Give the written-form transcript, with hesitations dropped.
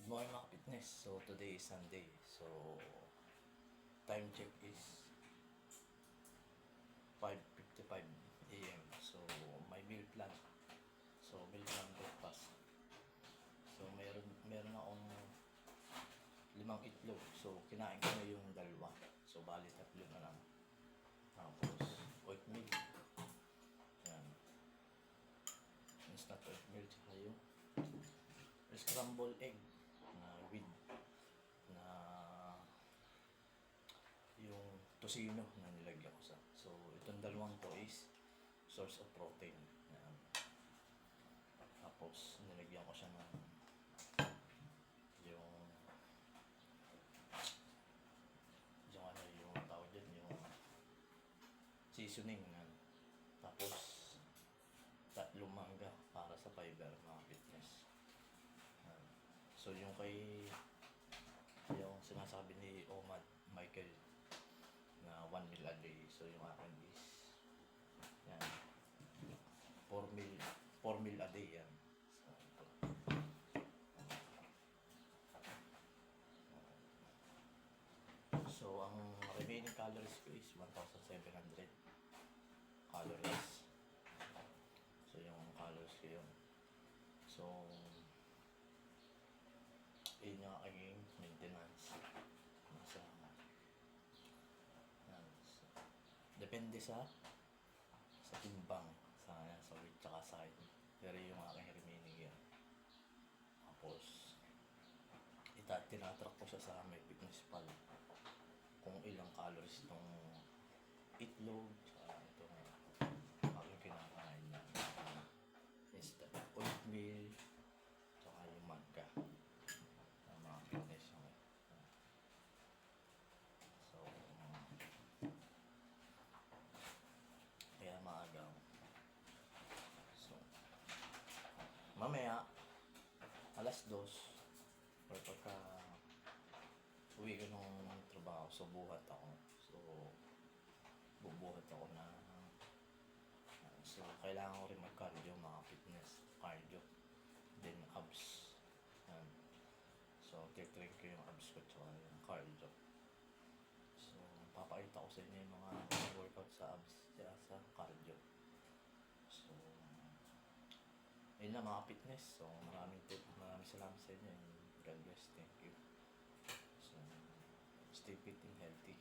Morning mga fitness. So today is Sunday. So time check is 5:55 AM. So may meal plan. So meal plan breakfast. So meron akong 5 itlog. So kinain ko na yung dalawa. So bali 3 na lang. Tapos oatmeal. Yan. Instant oatmeal tsaka yung scramble egg na with na yung tocino na nilagyan ko sa. So itong dalawang to is source of protein. Yan. Tapos nilagyan ko siya ng yung yung tawag dyan, yung seasoning na. Tapos 3 mangga para sa fiber mga fitness. So yung yung sinasabi ni Omad Michael na 1 meal a day. So yung akin is yan 4 meal a day yan. So ang remaining calories ko is 1,700 calories. So yung calories ko yun. So yun yung aking maintenance. Nasa depende sa timbang, sa weight tsaka sa height. Pero yung aking remaining yan. Tapos tinatrack ko siya sa may fitness pal kung ilang calories itong itlog sa itong aking kinakain na instant oatmeal tsaka yung mangga na mga fitness yung so kaya maaga. So mamaya alas 2 or pagka uwi ko ng trabaho, so buhat ako. So bubuhat ako na so kailangan ko rin mag-cardio mga fitness, cardio then abs. Yan. So titrain ko yung abs ko tsaka yung cardio. So papakita ko sa inyo yung mga workout sa abs tsaka sa cardio. So yun na mga fitness. So maraming salamat sa inyo and God bless. Thank you. So stay fit and healthy.